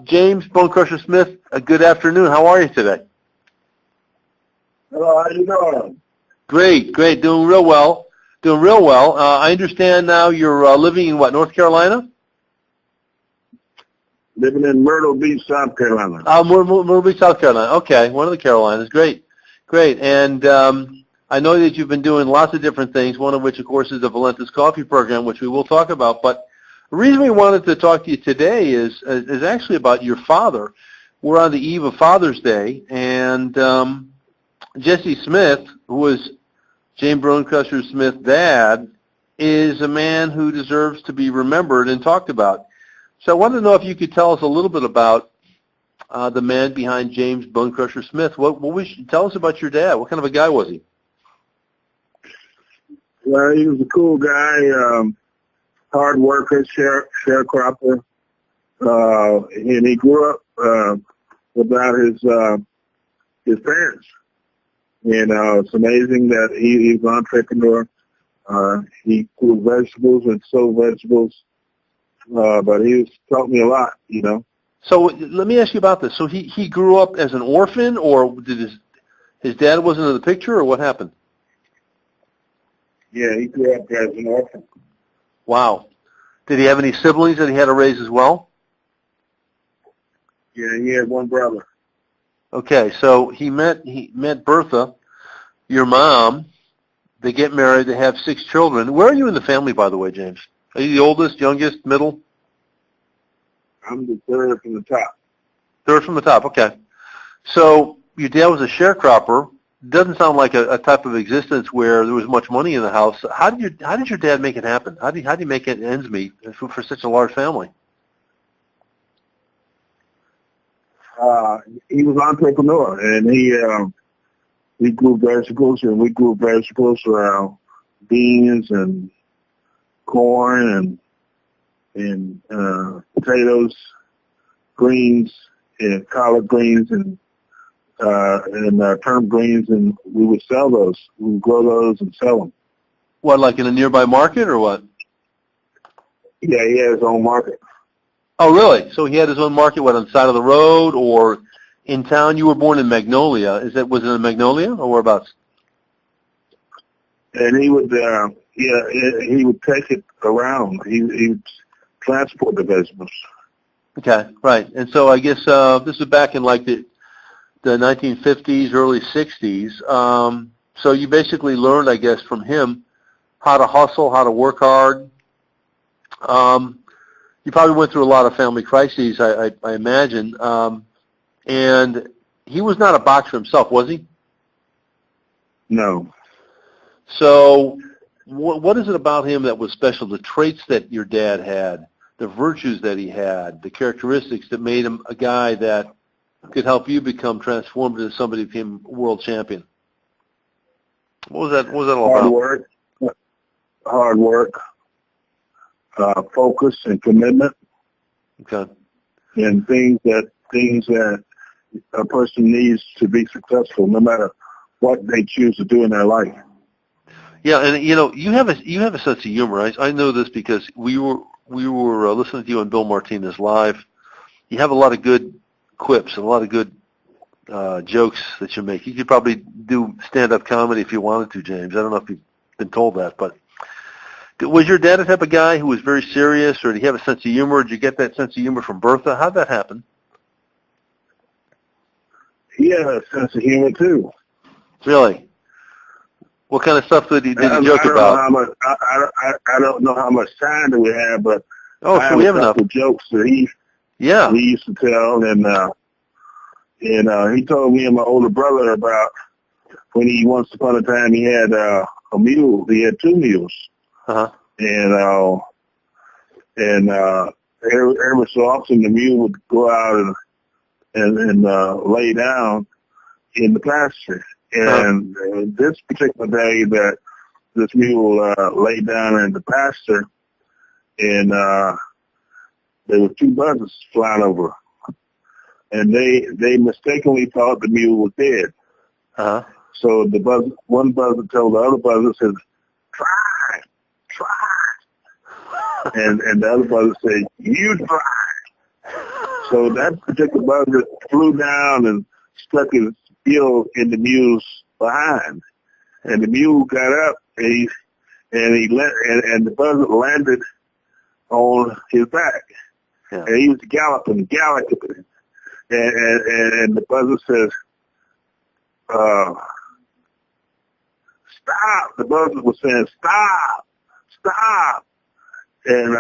James Bonecrusher Smith, good afternoon. How are you today? Hello, how you doing? Great. Doing real well. I understand now you're living in what, North Carolina? Living in Myrtle Beach, South Carolina. Myrtle Beach, South Carolina. Okay, one of the Carolinas. Great. And I know that you've been doing lots of different things, one of which, of course, is the Valentis Coffee Program, which we will talk about. But the reason we wanted to talk to you today is actually about your father. We're on the eve of Father's Day, and Jesse Smith, who was James Bonecrusher Smith's dad, is a man who deserves to be remembered and talked about. So I wanted to know if you could tell us a little bit about the man behind James Bonecrusher Smith. Tell us about your dad. What kind of a guy was he? Well, he was a cool guy, hard worker, sharecropper, and he grew up without his parents. And it's amazing that he's an entrepreneur. He grew vegetables and sold vegetables, but he taught me a lot, you know. So let me ask you about this. So he grew up as an orphan, or did his dad wasn't in the picture, or what happened? Yeah, he grew up as an orphan. Wow. Did he have any siblings that he had to raise as well? Yeah, he had one brother. Okay, so he met Bertha, your mom. They get married. They have 6 children. Where are you in the family, by the way, James? Are you the oldest, youngest, middle? I'm the third from the top. Third from the top, okay. So your dad was a sharecropper. Doesn't sound like a type of existence where there was much money in the house. How did your dad make it happen? How did he make ends meet for such a large family? He was an entrepreneur, and he grew vegetables, and we grew vegetables around beans and corn and potatoes, greens, and collard greens, and turnip greens, and we would sell those. We would grow those and sell them. What, like in a nearby market or what? Yeah, he had his own market. Oh, really? So he had his own market, what, on the side of the road or in town? You were born in Magnolia. Was it in Magnolia or whereabouts? And he would, he would take it around. He would transport the vegetables. Okay, right. And so I guess this is back in like the 1950s, early 60s. So you basically learned, I guess, from him how to hustle, how to work hard. You probably went through a lot of family crises, I imagine. And he was not a boxer himself, was he? No. So what is it about him that was special, the traits that your dad had, the virtues that he had, the characteristics that made him a guy that could help you become transformed into somebody who became world champion? What was that all about? Hard work, focus and commitment. Okay. And things that a person needs to be successful, no matter what they choose to do in their life. Yeah, and you have a sense of humor. I know this because we were listening to you on Bill Martinez Live. You have a lot of good quips and a lot of good jokes that you make. You could probably do stand-up comedy if you wanted to, James. I don't know if you've been told that, but was your dad the type of guy who was very serious, or did he have a sense of humor? Did you get that sense of humor from Bertha? How'd that happen? He had a sense of humor too. Really? What kind of stuff did he joke about? I don't know how much time do we have, but so we have enough jokes that he used to tell, and he told me and my older brother about when once upon a time he had a mule. He had 2 mules. Uh-huh. And every so often the mule would go out and lay down in the pasture. And this particular day that this mule lay down in the pasture, and there were 2 buzzards flying over, and they mistakenly thought the mule was dead. Uh-huh. So one buzzard told the other buzzard, said, "Try." And the other buzzard said, "You try." So that particular buzzard flew down and stuck his bill in the mule's behind. And the mule got up and the buzzard landed on his back. Yeah. And he was galloping. And the buzzard says, stop. The buzzard was saying, stop. And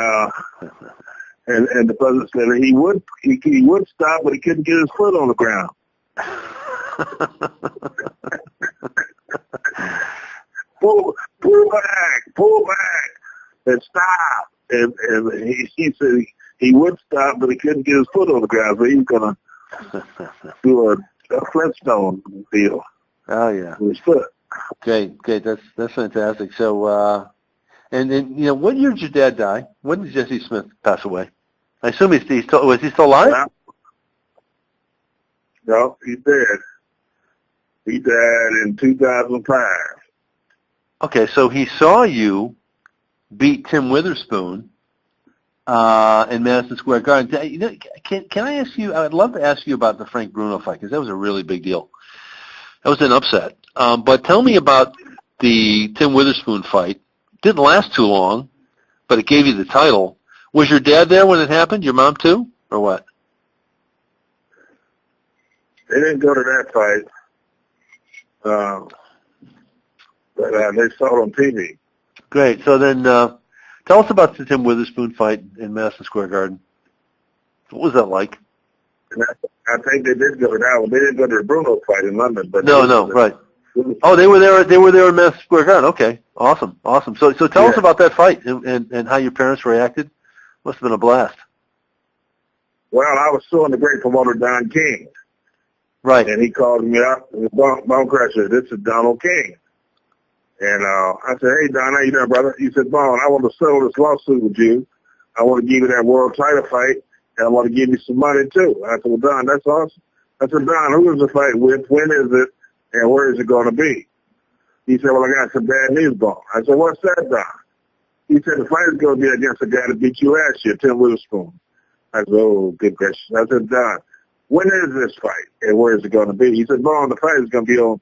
the buzzard said he would stop, but he couldn't get his foot on the ground. pull back, and stop. And he said he would stop, but he couldn't get his foot on the ground, so he was gonna do a Flintstone deal. Oh yeah, with his foot. Great. That's fantastic. So, and then when year did your dad die? When did Jesse Smith pass away? I assume was he still alive? No, he's dead. He died in 2005. Okay, so he saw you beat Tim Witherspoon in Madison Square Garden. Can I ask you? I would love to ask you about the Frank Bruno fight because that was a really big deal. That was an upset. But tell me about the Tim Witherspoon fight. Didn't last too long, but it gave you the title. Was your dad there when it happened? Your mom too, or what? They didn't go to that fight, but they saw it on TV. Great. So then tell us about the Tim Witherspoon fight in Madison Square Garden. What was that like? I think they did go to that one. They didn't go to the Bruno fight in London. But No, right. Oh, they were there. They were there in Madison Square Garden. Okay, awesome. So tell us about that fight and how your parents reacted. Must have been a blast. Well, I was suing the great promoter Don King. Right. And he called me up, Bonecrusher, this is Donald King. And I said, hey, Don, how you doing, brother? He said, Bone, I want to settle this lawsuit with you. I want to give you that world title fight, and I want to give you some money, too. I said, well, Don, that's awesome. I said, Don, who is the fight with? When is it? And where is it going to be? He said, well, I got some bad news, Bone. I said, what's that, Don? He said, the fight is going to be against the guy that beat you last year, Tim Witherspoon. I said, oh, good question. I said, Don, when is this fight, and where is it going to be? He said, Bone, the fight is going to be on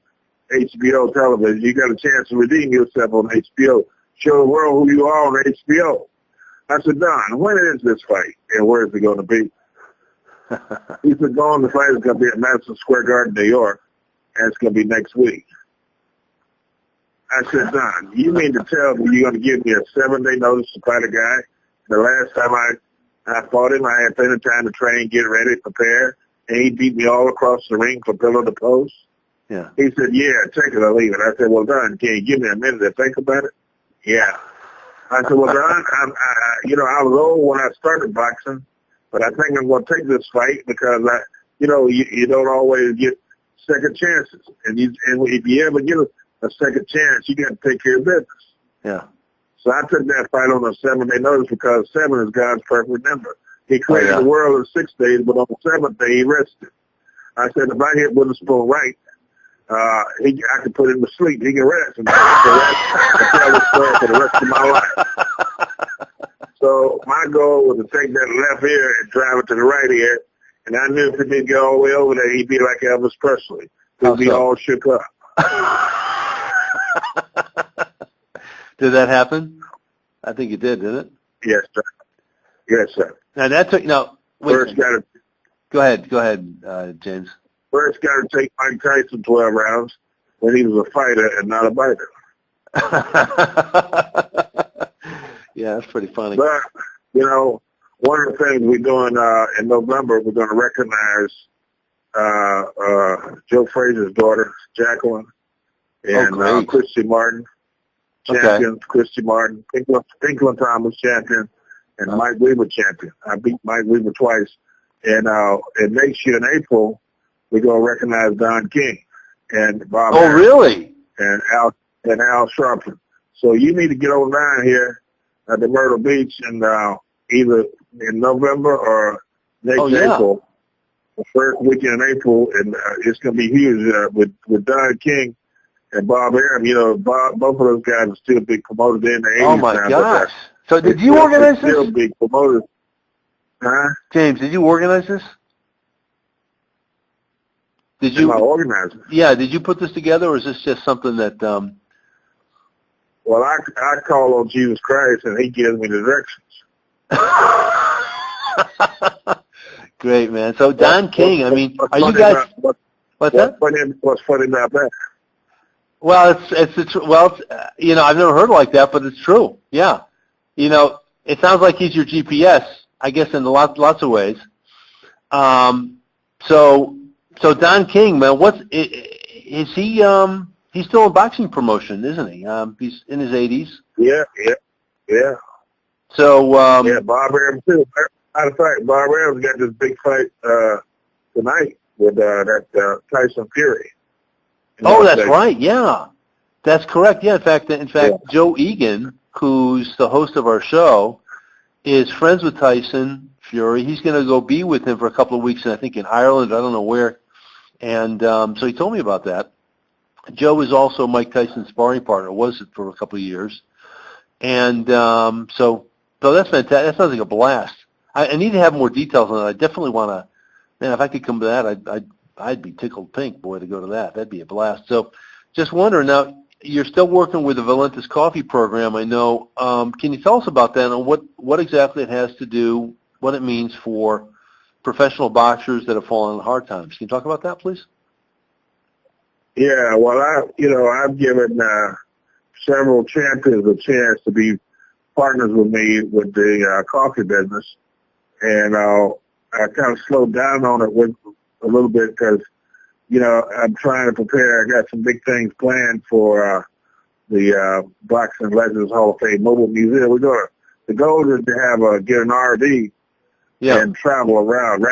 HBO television. You got a chance to redeem yourself on HBO. Show the world who you are on HBO. I said, Don, when is this fight, and where is it going to be? He said, Bone, the fight is going to be at Madison Square Garden, New York, and it's going to be next week. I said, Don, you mean to tell me you're going to give me a 7-day notice to fight a guy? The last time I fought him, I had plenty of time to train, get ready, prepare, and he beat me all across the ring from pillar to post. Yeah. He said, yeah, take it or leave it. I said, well, Don, can you give me a minute to think about it? Yeah. I said, well, Don, I was old when I started boxing, but I think I'm going to take this fight because, you don't always get second chances. And if you ever get a second chance, you got to take care of business. Yeah. So I took that fight on a 7-day notice because 7 is God's perfect number. He created the world in 6 days, but on the 7th day he rested. I said, if I hit Witherspoon right, I can put him to sleep. He can rest and tell the story for the rest of my life. So my goal was to take that left ear and drive it to the right ear. And I knew if he didn't go all the way over there, he'd be like Elvis Presley. He'd be all shook up. Did that happen? I think it did, didn't it? Yes, sir. Yes, sir. And that took, First got to go ahead, James. First got to take Mike Tyson 12 rounds when he was a fighter and not a biter. Yeah, that's pretty funny. But, one of the things we're doing in November, we're going to recognize Joe Frazier's daughter, Jacqueline, and Christy Martin, champion, Christy Martin, Pinklin Thomas, champion, and Mike Weaver, champion. I beat Mike Weaver twice. And next year in April, we're going to recognize Don King and Bob. Oh, really? And Al Sharpton. So you need to get on down here at the Myrtle Beach and either in November or next April, the first weekend in April, and it's going to be huge with Don King and Bob Arum. Both of those guys are still big promoters in the 80s. Oh, my gosh. So did you organize this? Still big promoters. Huh? James, did you organize this? Did you? My organizer. Yeah. Did you put this together, or is this just something that? Well, I call on Jesus Christ, and He gives me the directions. Great, man. So Don King, I mean, are you guys? What's that? What's funny about that? Well, you know, I've never heard like that, but it's true. Yeah. You know, it sounds like he's your GPS, I guess, in lots of ways. So Don King, man, is he? He's still in boxing promotion, isn't he? He's in his 80s. Yeah. So Bob Arum too. Matter of fact, Bob Arum's got this big fight tonight with that Tyson Fury. Oh, that's right. Yeah, that's correct. Yeah, in fact, Joe Egan, who's the host of our show, is friends with Tyson Fury. He's going to go be with him for a couple of weeks, I think in Ireland. I don't know where. And so he told me about that. Joe is also Mike Tyson's sparring partner. Was it for a couple of years? And so that's fantastic. That sounds like a blast. I need to have more details on that. I definitely want to. Man, if I could come to that, I'd be tickled pink, boy, to go to that. That'd be a blast. So, just wondering now, you're still working with the Valentis Coffee program, I know. Can you tell us about that and what exactly it has to do, what it means for professional boxers that have fallen on hard times? Can you talk about that, please? Yeah, well, I've given several champions a chance to be partners with me with the coffee business, and I kind of slowed down on it with a little bit because, I'm trying to prepare. I got some big things planned for the Boxing Legends Hall of Fame Mobile Museum. The goal is to get an RV and travel around,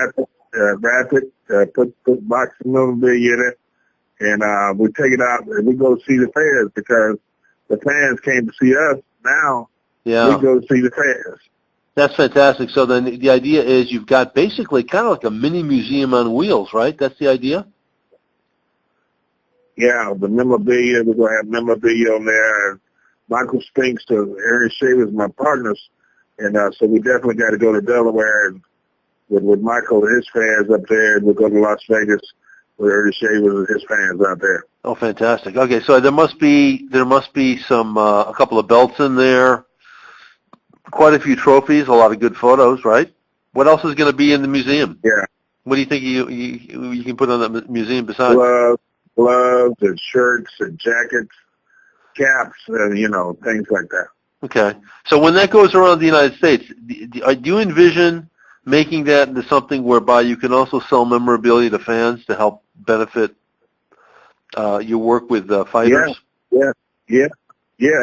put boxing memorabilia in it, and we take it out and we go see the fans because the fans came to see us. Now we go see the fans. That's fantastic. So then the idea is you've got basically kind of like a mini museum on wheels, right? That's the idea? Yeah, the memorabilia, we're going to have memorabilia on there. And Michael Spinks to Ernie Shavers, my partners. And so we definitely got to go to Delaware and with Michael and his fans up there. And we'll go to Las Vegas with Ernie Shavers and his fans out there. Oh, fantastic. Okay, so there must be some a couple of belts in there. Quite a few trophies, a lot of good photos, right? What else is going to be in the museum? Yeah. What do you think you can put on the museum besides? Gloves and shirts and jackets, caps, and, things like that. Okay. So when that goes around the United States, do you envision making that into something whereby you can also sell memorabilia to fans to help benefit your work with fighters? Yeah,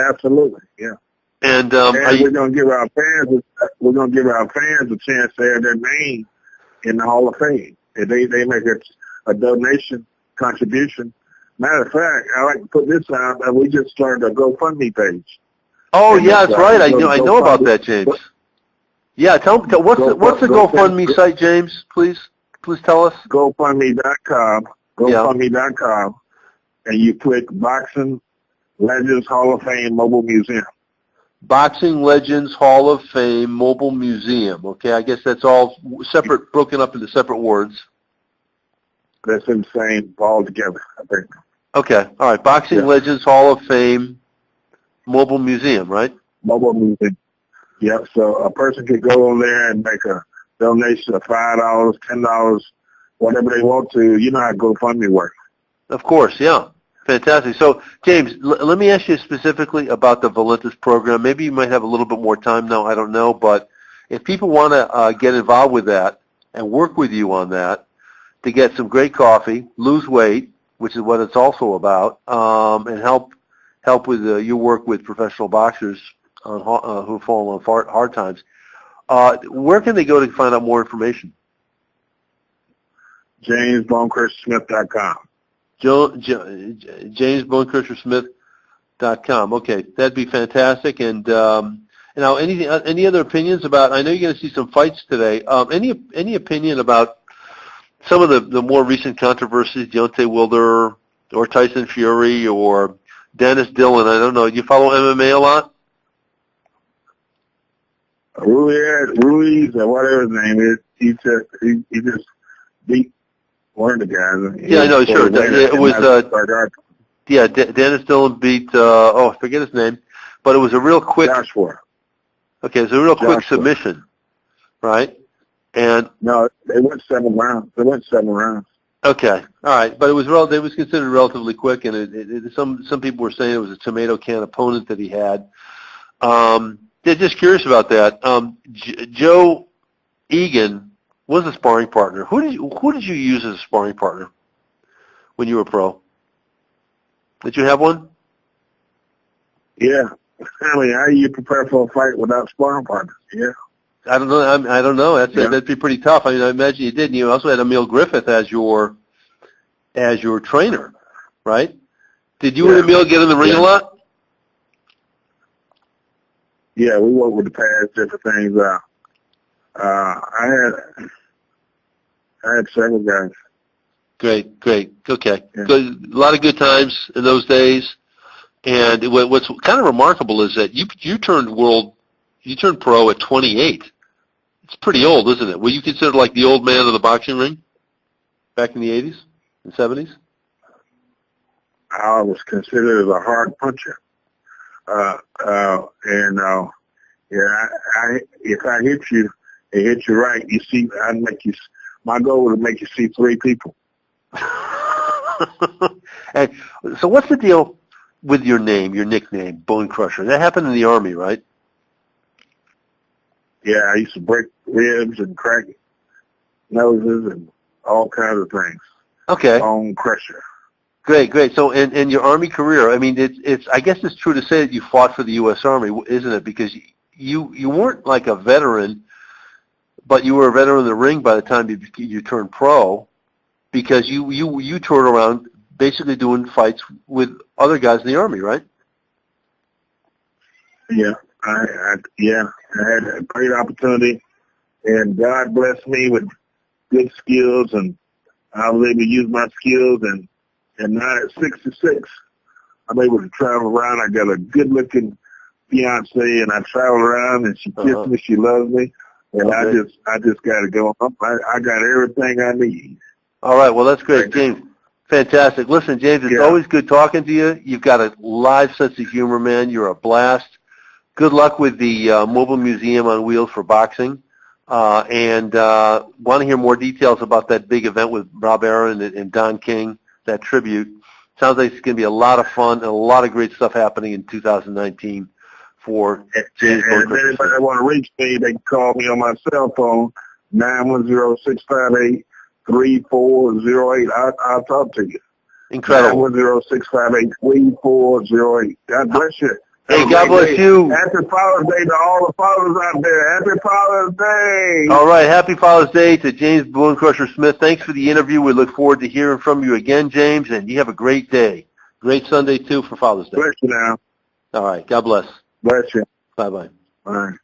absolutely, yeah. And we're gonna give our fans a chance to have their name in the Hall of Fame. If they make a donation contribution. Matter of fact, I like to put this out that we just started a GoFundMe page. Oh, yeah, that's right. I know about that, James. Yeah, tell what's the GoFundMe site, James? Please tell us. GoFundMe.com. GoFundMe.com, and you click Boxing Legends Hall of Fame Mobile Museum. Boxing Legends Hall of Fame Mobile Museum. Okay, I guess that's all separate, broken up into separate words. That's insane all together, I think. Okay, all right. Boxing Legends Hall of Fame Mobile Museum, right? Mobile Museum. Yep, so a person could go on there and make a donation of $5, $10, whatever they want to. You know how GoFundMe works. Of course, yeah. Fantastic. So, James, let me ask you specifically about the Valentis program. Maybe you might have a little bit more time now. I don't know. But if people want to get involved with that and work with you on that to get some great coffee, lose weight, which is what it's also about, and help with your work with professional boxers who fall on hard times, where can they go to find out more information? JamesBonecrusherSmith.com. JamesBonecrusherSmith.com. Okay, that'd be fantastic. And now, any other opinions about? I know you're going to see some fights today. Any opinion about some of the more recent controversies, Deontay Wilder or Tyson Fury or Dennis Dillon? I don't know. You follow MMA a lot? Ruiz or whatever his name is. He just beat one of the guys. Yeah, I know, sure. It was, Dennis Dillon beat, I forget his name, but it was a real quick. Joshua. Okay, it was a real quick submission, right? And no, they went 7 rounds. Okay, all right, but it was considered relatively quick, and some people were saying it was a tomato can opponent that he had. They're just curious about that. Joe Egan was a sparring partner. Who did you use as a sparring partner when you were pro? Did you have one? Yeah. I mean, how do you prepare for a fight without sparring partners? Yeah. I don't know. I don't know. That'd be pretty tough. I mean, I imagine you did. And you also had Emil Griffith as your trainer, right? Did you and Emil get in the ring a lot? Yeah, we worked with the pads, different things. I had several guys. Great. Okay. Yeah. Good. A lot of good times in those days. And what's kind of remarkable is that you turned pro at 28. It's pretty old, isn't it? Were you considered like the old man of the boxing ring back in the 80s and 70s? I was considered a hard puncher. If I hit you, and hit you right, you see, my goal was to make you see 3 people. And so what's the deal with your name, your nickname, Bonecrusher? That happened in the Army, right? Yeah, I used to break ribs and crack noses and all kinds of things. Okay. Bonecrusher. Great. So in your Army career, I mean, it's I guess it's true to say that you fought for the U.S. Army, isn't it? Because you weren't like a veteran, but you were a veteran in the ring by the time you turned pro, because you toured around basically doing fights with other guys in the Army, right? Yeah, I had a great opportunity, and God blessed me with good skills, and I was able to use my skills, and now at 66, I'm able to travel around. I got a good-looking fiance, and I travel around, and she kisses me, she loves me, and I just got to go. I got everything I need. All right, well, that's great, James. Fantastic. Listen, James, it's always good talking to you. You've got a live sense of humor, man. You're a blast. Good luck with the Mobile Museum on Wheels for Boxing. And want to hear more details about that big event with Rob Aaron and Don King, that tribute. Sounds like it's going to be a lot of fun and a lot of great stuff happening in 2019 for James Bonecrusher. If anybody want to reach me, they can call me on my cell phone, 910-658-3408. I'll talk to you. Incredible. 910-658-3408. God bless you. Hey, God bless you. Happy Father's Day to all the fathers out there. Happy Father's Day. All right, happy Father's Day to James Bonecrusher Smith. Thanks for the interview. We look forward to hearing from you again, James, and you have a great day. Great Sunday, too, for Father's Day. Bless you now. All right, God bless. Bless you. Bye-bye. All right.